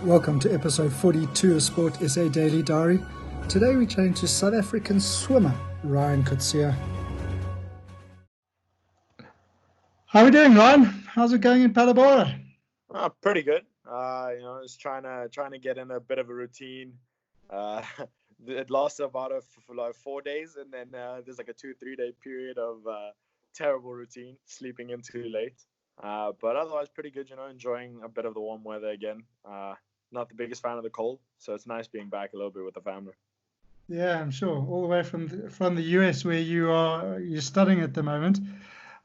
Welcome to episode 42 of Sport SA Daily Diary. Today we chat to South African swimmer Ryan Coetzee. How are we doing, Ryan? How's it going in Palabora? Pretty good. Just trying to get in a bit of a routine. It lasts about for like 4 days, and then there's like a 2-3 day period of terrible routine, sleeping in too late. But otherwise, pretty good. Enjoying a bit of the warm weather again. Not the biggest fan of the cold, so it's nice being back a little bit with the family. Yeah, I'm sure. All the way from the US, where you're studying at the moment.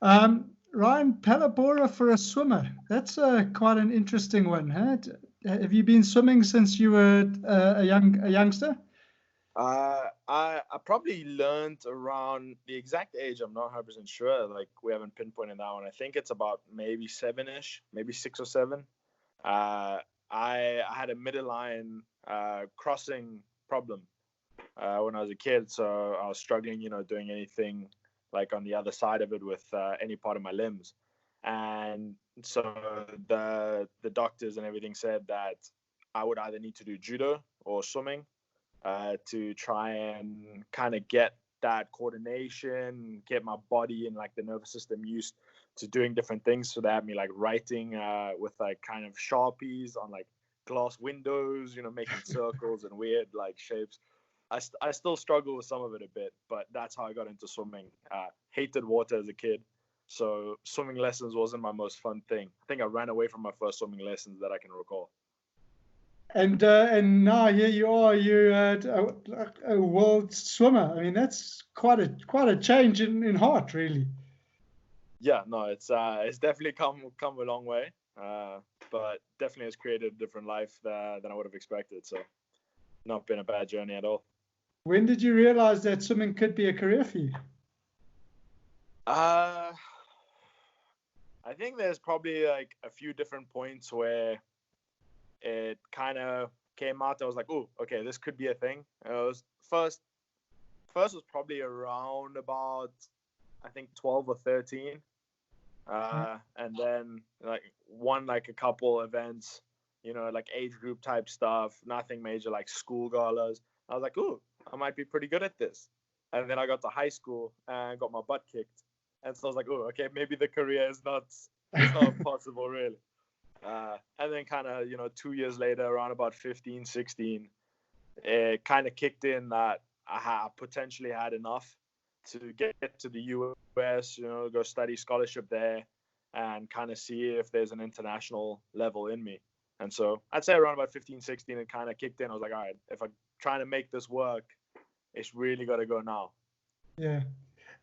Ryan, Palabora for a swimmer. That's quite an interesting one, huh? Have you been swimming since you were a youngster? I probably learned around the exact age. I'm not 100% sure. Like, we haven't pinpointed that one. I think it's about maybe 7-ish, maybe 6 or 7. I had a midline crossing problem when I was a kid, so I was struggling, doing anything like on the other side of it with any part of my limbs. And so the doctors and everything said that I would either need to do judo or swimming to try and kind of get that coordination, get my body and like the nervous system used to doing different things. So they had me like writing with like kind of Sharpies on like glass windows, making circles and weird like shapes. I still struggle with some of it a bit, but that's how I got into swimming. Hated water as a kid, so swimming lessons wasn't my most fun thing. I think I ran away from my first swimming lessons that I can recall. And now here you are, you're a world swimmer. I mean, that's quite a change in heart, really. Yeah, no, it's definitely come a long way, but definitely has created a different life than I would have expected. So, not been a bad journey at all. When did you realize that swimming could be a career for you? I think there's probably like a few different points where it kind of came out. I was like, oh, okay, this could be a thing. It was first was probably around about, I think, 12 or 13. And then like won like a couple events, like age group type stuff, nothing major like school galas. I was like, ooh, I might be pretty good at this. And then I got to high school and got my butt kicked. And so I was like, oh, okay, maybe the career is not possible really. And then kind of, 2 years later, around about 15, 16, it kind of kicked in that I potentially had enough to get to the US, go study scholarship there and kind of see if there's an international level in me. And so I'd say around about 15, 16, it kind of kicked in. I was like, all right, if I'm trying to make this work, it's really got to go now. Yeah.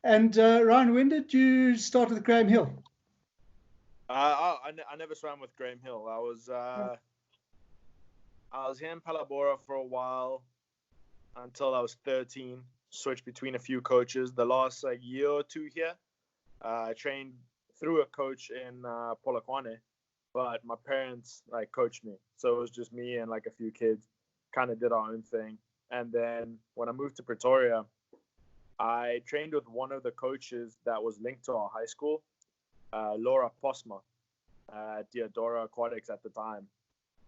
And Ryan, when did you start with Graham Hill? I never swam with Graham Hill. I was here in Palabora for a while until I was 13. Switched between a few coaches. The last year or two here, I trained through a coach in Polokwane, but my parents coached me, so it was just me and like a few kids, kind of did our own thing. And then when I moved to Pretoria, I trained with one of the coaches that was linked to our high school, Laura Posma, at Diodora Aquatics at the time.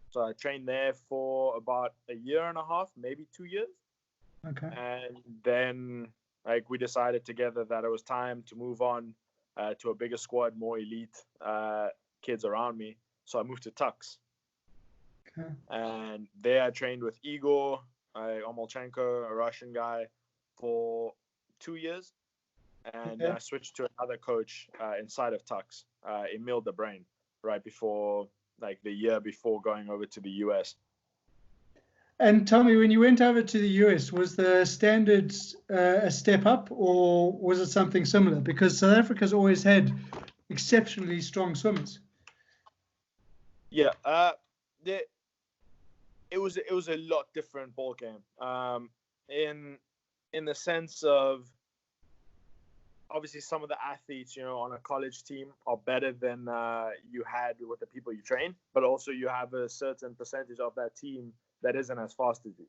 So I trained there for about a year and a half, maybe 2 years. Okay. And then we decided together that it was time to move on to a bigger squad, more elite kids around me. So I moved to Tux. Okay. And there I trained with Igor Omolchenko, a Russian guy, for 2 years. And then I switched to another coach inside of Tux, Emil De Brain, right before, the year before going over to the US. And tell me, when you went over to the US, was the standards a step up, or was it something similar? Because South Africa's always had exceptionally strong swimmers. Yeah, it was a lot different ball game. In the sense of, obviously some of the athletes, on a college team are better than you had with the people you train, but also you have a certain percentage of that team that isn't as fast as you.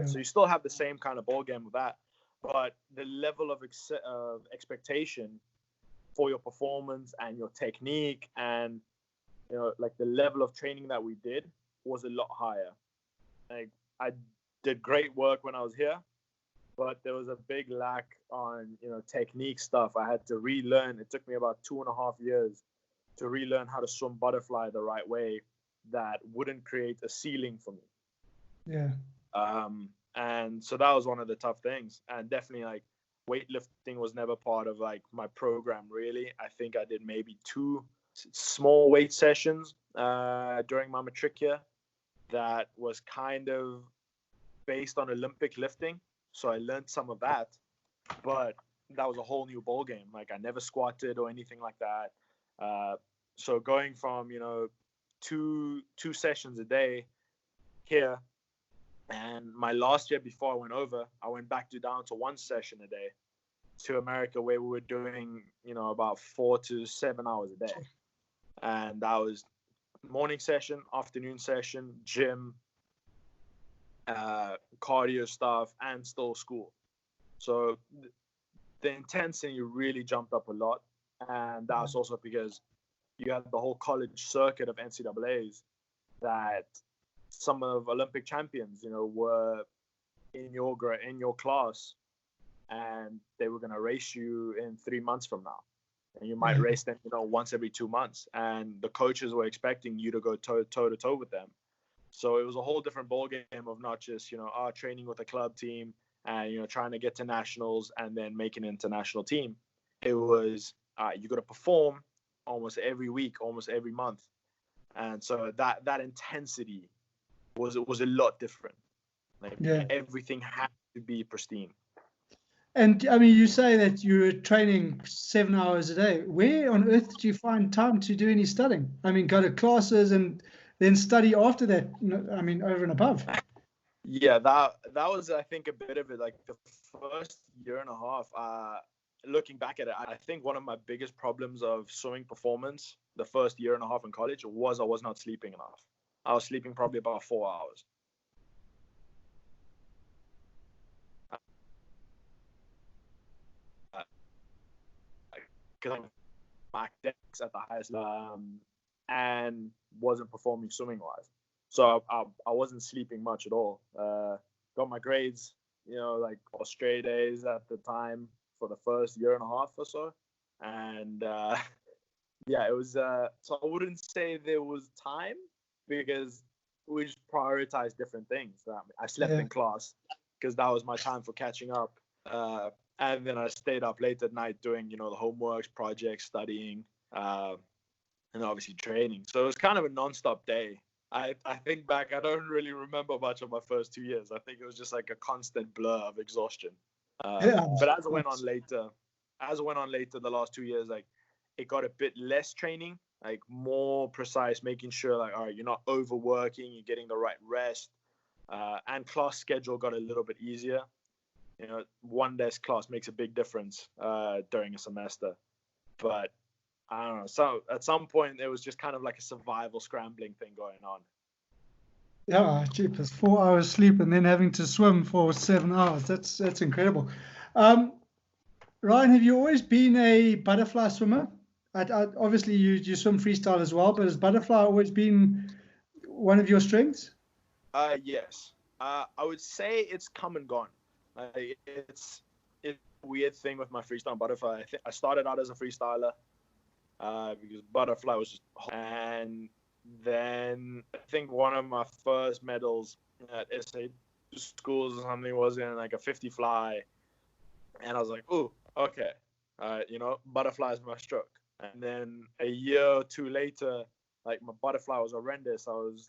So you still have the same kind of ball game with that, but the level of expectation for your performance and your technique and, the level of training that we did was a lot higher. Like, I did great work when I was here, but there was a big lack on, technique stuff. I had to relearn. It took me about 2.5 years to relearn how to swim butterfly the right way that wouldn't create a ceiling for me. Yeah. And so that was one of the tough things. And definitely, like, weightlifting was never part of, like, my program, really. I think I did maybe 2 small weight sessions during my matric year that was kind of based on Olympic lifting. So I learned some of that, but that was a whole new ball game. Like, I never squatted or anything like that. So going from, two sessions a day here, and my last year before I went over, I went back down to 1 session a day to America, where we were doing, about 4 to 7 hours a day. And that was morning session, afternoon session, gym, cardio stuff, and still school. So the intensity really jumped up a lot. And that was also because you had the whole college circuit of NCAAs that some of Olympic champions, were in your class, and they were going to race you in 3 months from now. And you might race them, once every 2 months. And the coaches were expecting you to go toe to toe with them. So it was a whole different ball game of not just, training with a club team and, trying to get to nationals and then make an international team. It was, you got to perform almost every week, almost every month. And so that intensity was a lot different. Like, everything had to be pristine. And I mean, you say that you were training 7 hours a day. Where on earth did you find time to do any studying? I mean, go to classes and then study after that. I mean, over and above. Yeah, that was, I think, a bit of it. Like, the first year and a half, looking back at it, I think one of my biggest problems of swimming performance the first year and a half in college was I was not sleeping enough. I was sleeping probably about 4 hours. Because I'm academics at the highest level, and wasn't performing swimming wise. So I wasn't sleeping much at all. Got my grades, like Australia days at the time for the first year and a half or so. And it was, so I wouldn't say there was time, because we just prioritized different things. I slept in class because that was my time for catching up. And then I stayed up late at night doing, the homeworks, projects, studying, and obviously training. So it was kind of a non-stop day. I think back, I don't really remember much of my first 2 years. I think it was just like a constant blur of exhaustion. But as I went on later, the last 2 years, like, it got a bit less training, like more precise, making sure, like, all right, you're not overworking, you're getting the right rest. And class schedule got a little bit easier. 1 less class makes a big difference during a semester. But I don't know. So at some point, it was just kind of like a survival scrambling thing going on. Yeah, jeepers, 4 hours sleep and then having to swim for 7 hours. That's incredible. Ryan, have you always been a butterfly swimmer? Obviously, you swim freestyle as well, but has butterfly always been one of your strengths? Yes. I would say it's come and gone. It's a weird thing with my freestyle butterfly. I started out as a freestyler because butterfly was just hot. And then I think one of my first medals at SA schools or something was in like a 50 fly. And I was like, oh, okay. Butterfly is my stroke. And then a year or two later, like, my butterfly was horrendous. I was,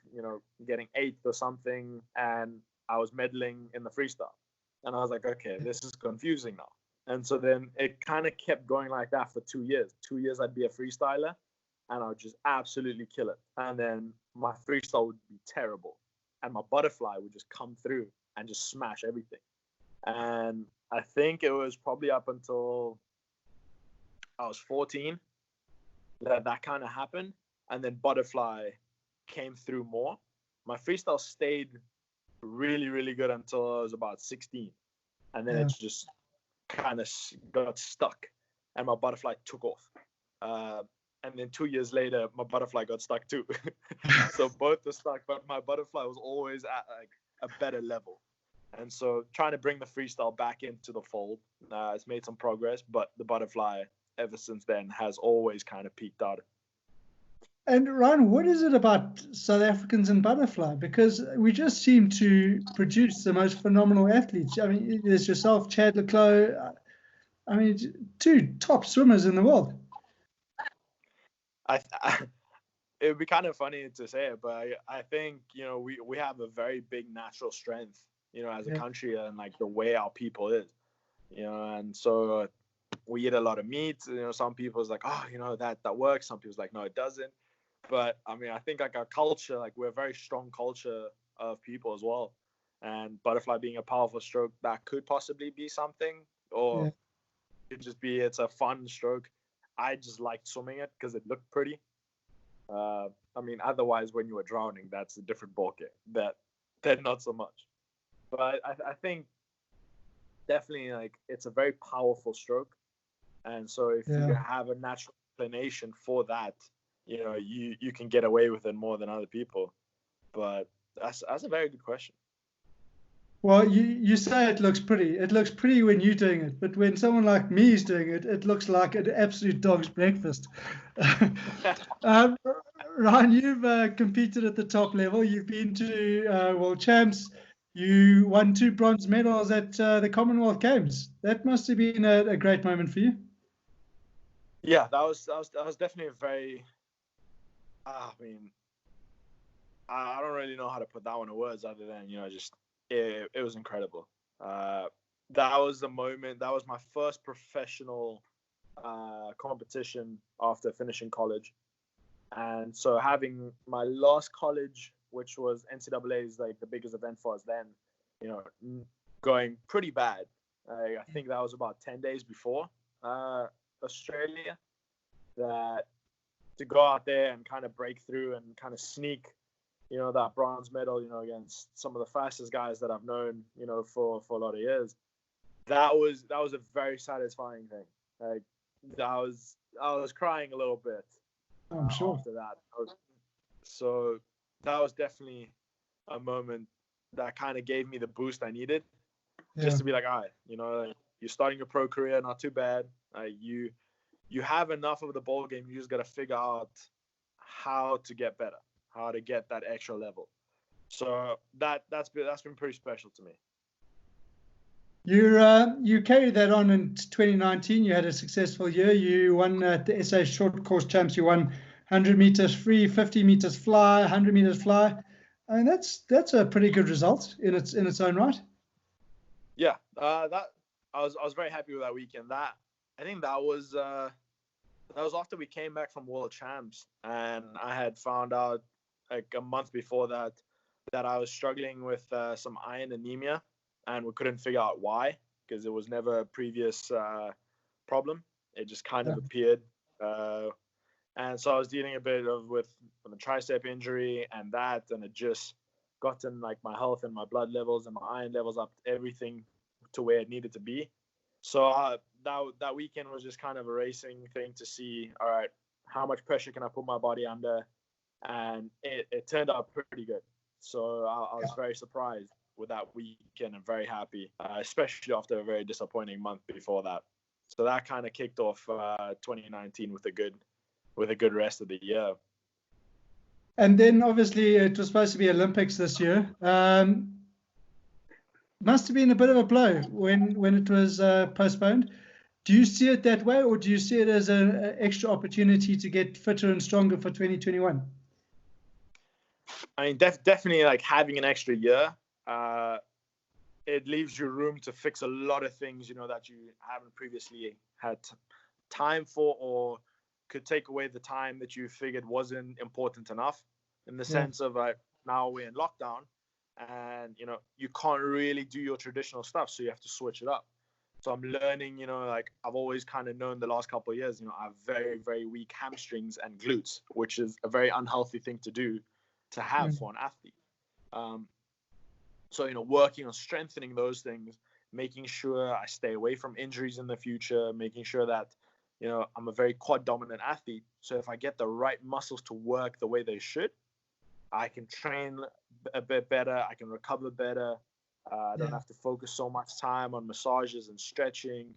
getting 8th or something, and I was medaling in the freestyle. And I was like, okay, this is confusing now. And so then it kind of kept going like that for 2 years. 2 years I'd be a freestyler, and I would just absolutely kill it. And then my freestyle would be terrible, and my butterfly would just come through and just smash everything. And I think it was probably up until I was 14 that kind of happened. And then butterfly came through more. My freestyle stayed really, really good until I was about 16. And then it just kind of got stuck, and my butterfly took off. and then 2 years later, my butterfly got stuck too. So both were stuck, but my butterfly was always at like a better level. And so trying to bring the freestyle back into the fold, it's made some progress, but the butterfly ever since then has always kind of peaked out. And Ryan, what is it about South Africans and butterfly? Because we just seem to produce the most phenomenal athletes. I mean, there's yourself, Chad Leclos. I mean, two top swimmers in the world. It would be kind of funny to say it, but I think, we have a very big natural strength, as a country, and like the way our people is, and so we eat a lot of meat. Some people's like, oh, that works. Some people's like, no, it doesn't. But I mean, I think like our culture, like we're a very strong culture of people as well. And butterfly being a powerful stroke, that could possibly be something, or it could just be it's a fun stroke. I just liked swimming it because it looked pretty. I mean, otherwise, when you were drowning, that's a different ballgame. That not so much. But I think definitely like it's a very powerful stroke, and so if you have a natural inclination for that, you can get away with it more than other people. But that's a very good question. Well, you say it looks pretty. It looks pretty when you're doing it, but when someone like me is doing it, it looks like an absolute dog's breakfast. Ryan, you've competed at the top level. You've been to world champs. You won 2 bronze medals at the Commonwealth Games. That must have been a great moment for you. Yeah, that was definitely a very. I mean, I don't really know how to put that one in words other than just it was incredible. That was the moment. That was my first professional competition after finishing college, and so having my last college, which was NCAA's like the biggest event for us then, going pretty bad. I think that was about 10 days before Australia. That to go out there and kind of break through and kind of sneak, that bronze medal, against some of the fastest guys that I've known, for a lot of years. That was a very satisfying thing. Like I was crying a little bit. I'm sure. After that. So that was definitely a moment that kind of gave me the boost I needed, just to be like, all right, you're starting your pro career, not too bad. You have enough of the ball game. You just got to figure out how to get better, how to get that extra level. So that's been pretty special to me. You carried that on in 2019. You had a successful year. You won at the SA Short Course Champs. You won 100 meters free, 50 meters fly, 100 meters fly. I mean, that's a pretty good result in its own right. Yeah, I was very happy with that weekend. I think that was after we came back from World Champs, and I had found out like a month before that I was struggling with some iron anemia, and we couldn't figure out why, because it was never a previous problem. It just kind of appeared. And so I was dealing a bit with a tricep injury and it just gotten like my health and my blood levels and my iron levels up, everything to where it needed to be. So that weekend was just kind of a racing thing to see, all right, how much pressure can I put my body under? And it turned out pretty good. So I was very surprised with that weekend and very happy, especially after a very disappointing month before that. So that kind of kicked off 2019 with a good rest of the year. And then obviously it was supposed to be Olympics this year. Must have been a bit of a blow when it was postponed. Do you see it that way, or do you see it as an extra opportunity to get fitter and stronger for 2021? I mean, definitely like having an extra year, it leaves you room to fix a lot of things, that you haven't previously had time for, or could take away the time that you figured wasn't important enough, in the sense of now we're in lockdown and, you can't really do your traditional stuff. So you have to switch it up. So I'm learning, like I've always kind of known the last couple of years, I have very, very weak hamstrings and glutes, which is a very unhealthy thing to do to have for an athlete. So, working on strengthening those things, making sure I stay away from injuries in the future, making sure that, I'm a very quad dominant athlete. So if I get the right muscles to work the way they should, I can train a bit better. I can recover better. I don't have to focus so much time on massages and stretching.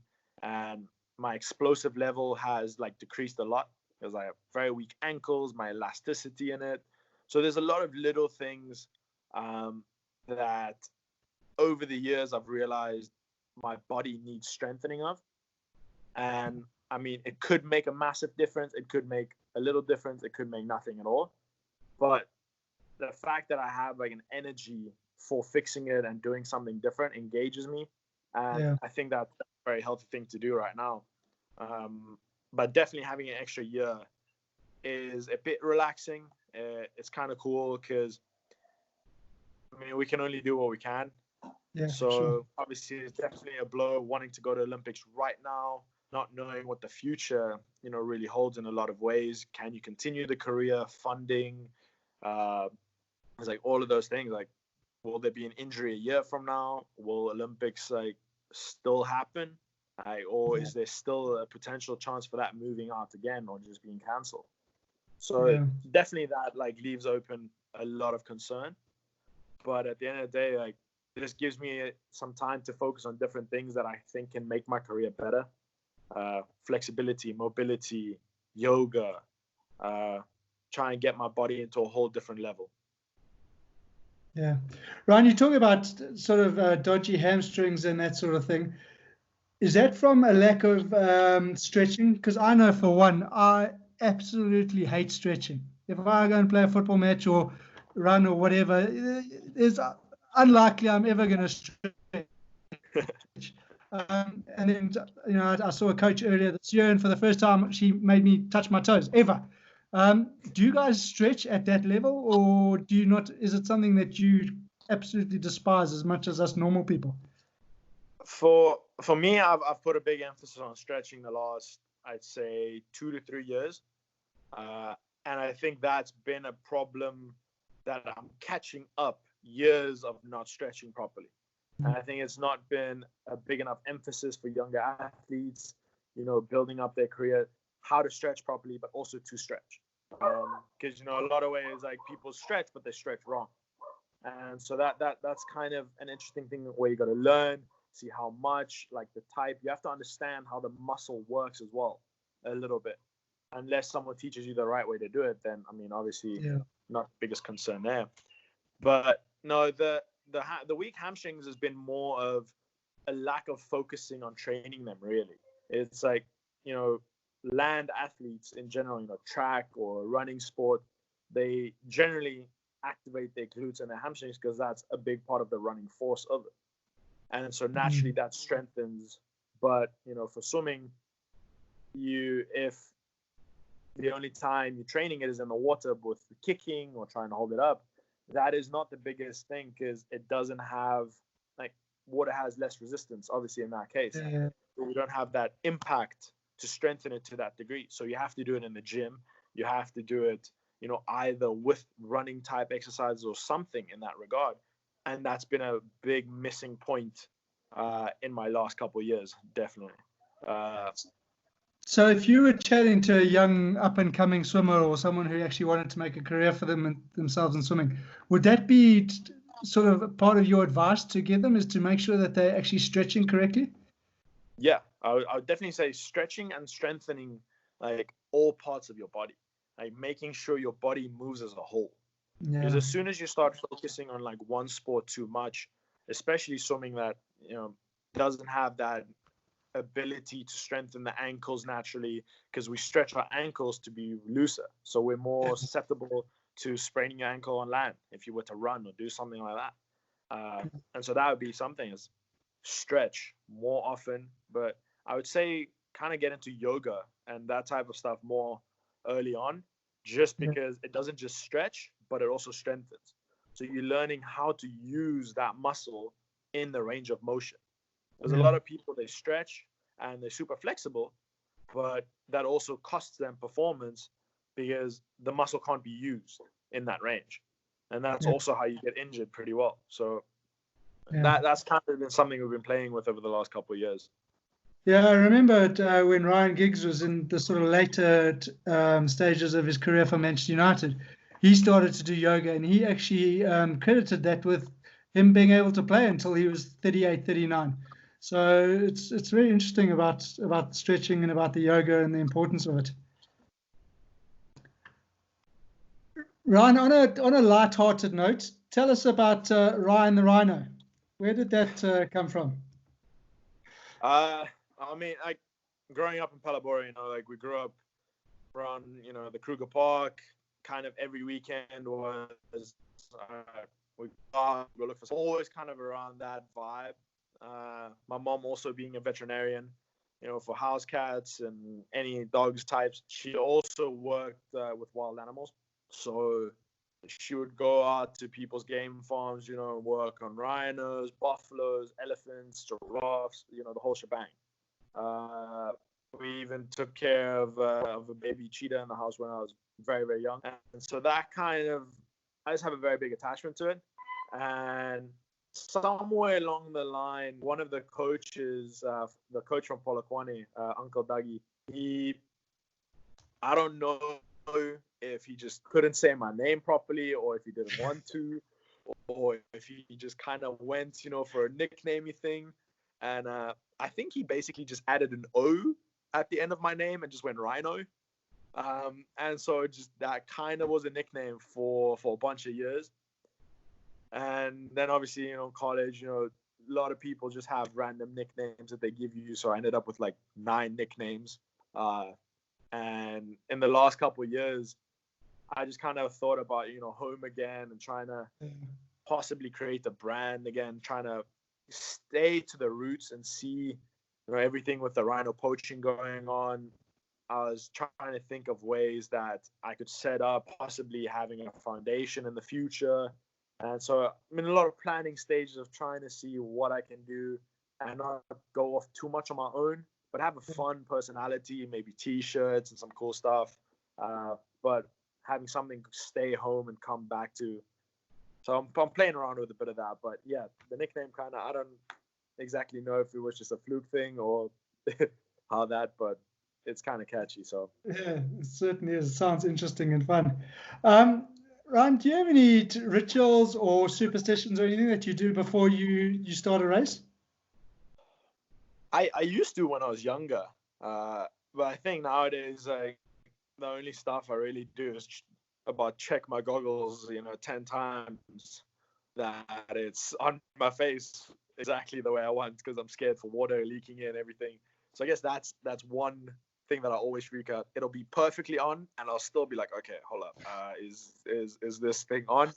And my explosive level has like decreased a lot because I have very weak ankles, my elasticity in it. So there's a lot of little things that over the years I've realized my body needs strengthening of. And I mean, it could make a massive difference. It could make a little difference. It could make nothing at all. But the fact that I have like an energy for fixing it and doing something different engages me. And I think that's a very healthy thing to do right now. But definitely having an extra year is a bit relaxing. It's kind of cool because, I mean, we can only do what we can. Yeah, so sure. Obviously it's definitely a blow wanting to go to Olympics right now, not knowing what the future, really holds in a lot of ways. Can you continue the career, funding? It's like all of those things. Like, will there be an injury a year from now? Will Olympics like still happen? Or is there still a potential chance for that moving out again or just being cancelled? So definitely that like leaves open a lot of concern. But at the end of the day, like, this gives me some time to focus on different things that I think can make my career better. Flexibility, mobility, yoga, try and get my body into a whole different level. Yeah. Ryan, you talk about sort of dodgy hamstrings and that sort of thing. Is that from a lack of stretching? Because I know for one, I absolutely hate stretching. If I go and play a football match or run or whatever, it's unlikely I'm ever going to stretch. And then, I saw a coach earlier this year, and for the first time, she made me touch my toes ever. Do you guys stretch at that level, or do you not? Is it something that you absolutely despise as much as us normal people? For me, I've put a big emphasis on stretching the last, I'd say, 2 to 3 years. And I think that's been a problem that I'm catching up years of not stretching properly. And I think it's not been a big enough emphasis for younger athletes, building up their career, how to stretch properly, but also to stretch. Because, a lot of ways, like, people stretch, but they stretch wrong. And so that's kind of an interesting thing where you got to learn, see how much, like the type. You have to understand how the muscle works as well, a little bit. Unless someone teaches you the right way to do it, then, I mean, obviously not the biggest concern there. But no, the weak hamstrings has been more of a lack of focusing on training them, really. It's like, land athletes in general, track or running sport, they generally activate their glutes and their hamstrings because that's a big part of the running force of it. And so naturally that strengthens. But, for swimming, if the only time you're training it is in the water with kicking or trying to hold it up, that is not the biggest thing because it doesn't have, like, water has less resistance, obviously, in that case. We don't have that impact to strengthen it to that degree. So you have to do it in the gym. You have to do it, either with running type exercises or something in that regard. And that's been a big missing point in my last couple of years, definitely. So if you were chatting to a young up-and-coming swimmer or someone who actually wanted to make a career for themselves in swimming, would that be sort of part of your advice to give them, is to make sure that they're actually stretching correctly? Yeah, I would definitely say stretching and strengthening, like, all parts of your body, like making sure your body moves as a whole. Because as soon as you start focusing on like one sport too much, especially swimming that, doesn't have that ability to strengthen the ankles naturally, because we stretch our ankles to be looser. So we're more susceptible to spraining your ankle on land if you were to run or do something like that. And so that would be something, is stretch more often. But I would say kind of get into yoga and that type of stuff more early on, just because it doesn't just stretch, but it also strengthens. So you're learning how to use that muscle in the range of motion. There's a lot of people, they stretch and they're super flexible, but that also costs them performance because the muscle can't be used in that range. And that's also how you get injured pretty well. So that's kind of been something we've been playing with over the last couple of years. Yeah, I remember it, when Ryan Giggs was in the sort of later stages of his career for Manchester United. He started to do yoga, and he actually credited that with him being able to play until he was 38, 39. So it's very interesting about stretching and about the yoga and the importance of it. Ryan, on a light-hearted note, tell us about Ryan the Rhino. Where did that come from? I mean, like growing up in Palabora, like we grew up around, the Kruger Park. Kind of every weekend was we go look for always kind of around that vibe. My mom also being a veterinarian, for house cats and any dogs types. She also worked with wild animals, so she would go out to people's game farms, and work on rhinos, buffaloes, elephants, giraffes, the whole shebang. Uh, we even took care of a baby cheetah in the house when I was very, very young. And so that I just have a very big attachment to it. And somewhere along the line, one of the coaches, the coach from Polokwane, Uncle Dougie, I don't know if he just couldn't say my name properly or if he didn't want to, or if he just kind of went, for a nicknamey thing. And I think he basically just added an O at the end of my name and just went Rhino. And so just that kind of was a nickname for a bunch of years. And then obviously, college, a lot of people just have random nicknames that they give you. So I ended up with like 9 nicknames. And in the last couple of years, I just kind of thought about, home again and trying to possibly create a brand again, trying to stay to the roots and see, everything with the rhino poaching going on. I was trying to think of ways that I could set up, possibly having a foundation in the future. And so I'm in a lot of planning stages of trying to see what I can do and not go off too much on my own, but have a fun personality, maybe T-shirts and some cool stuff. But having something stay home and come back to. So I'm playing around with a bit of that. But yeah, the nickname kind of, I don't exactly know if it was just a fluke thing or how that, but it's kind of catchy. So yeah, it certainly is. It sounds interesting and fun. Ryan, do you have any rituals or superstitions or anything that you do before you start a race? I used to when I was younger, but I think nowadays, like, the only stuff I really do is about check my goggles, 10 times that it's on my face exactly the way I want, because I'm scared for water leaking in and everything. So I guess that's one thing that I always freak out. It'll be perfectly on, and I'll still be like, okay, hold up, is this thing on?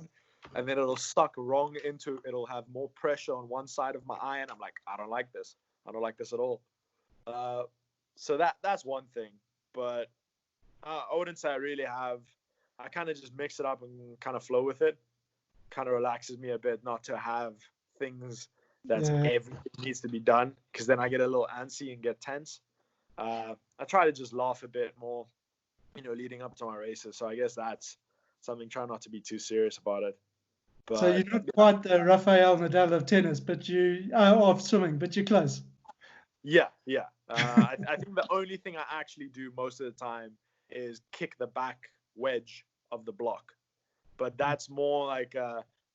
And then it'll suck wrong into. It'll have more pressure on one side of my eye, and I'm like, I don't like this. I don't like this at all. So that's one thing, but I wouldn't say I really have. I kind of just mix it up and kind of flow with it. Kind of relaxes me a bit not to have things that's everything needs to be done, because then I get a little antsy and get tense. I try to just laugh a bit more, leading up to my races. So I guess that's something. Try not to be too serious about it. But So you're not quite the Rafael Nadal of tennis, but of swimming, but you're close. Yeah. I think the only thing I actually do most of the time is kick the back wedge of the block. But that's more like,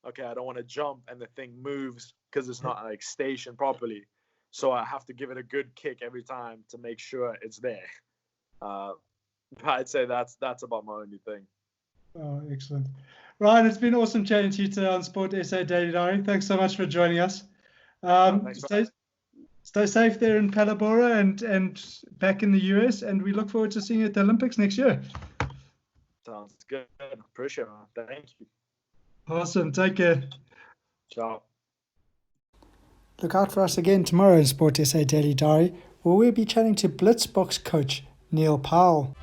okay, I don't want to jump and the thing moves because it's not like stationed properly. So I have to give it a good kick every time to make sure it's there. I'd say that's about my only thing. Oh, excellent. Ryan, it's been awesome chatting to you today on Sport SA Daily Diary. Thanks so much for joining us. Stay safe there in Palabora and back in the US, and we look forward to seeing you at the Olympics next year. Sounds good. Appreciate it. Thank you. Awesome. Take care. Ciao. Look out for us again tomorrow in Sport SA Daily Diary, where we'll be chatting to Blitzbox coach Neil Powell.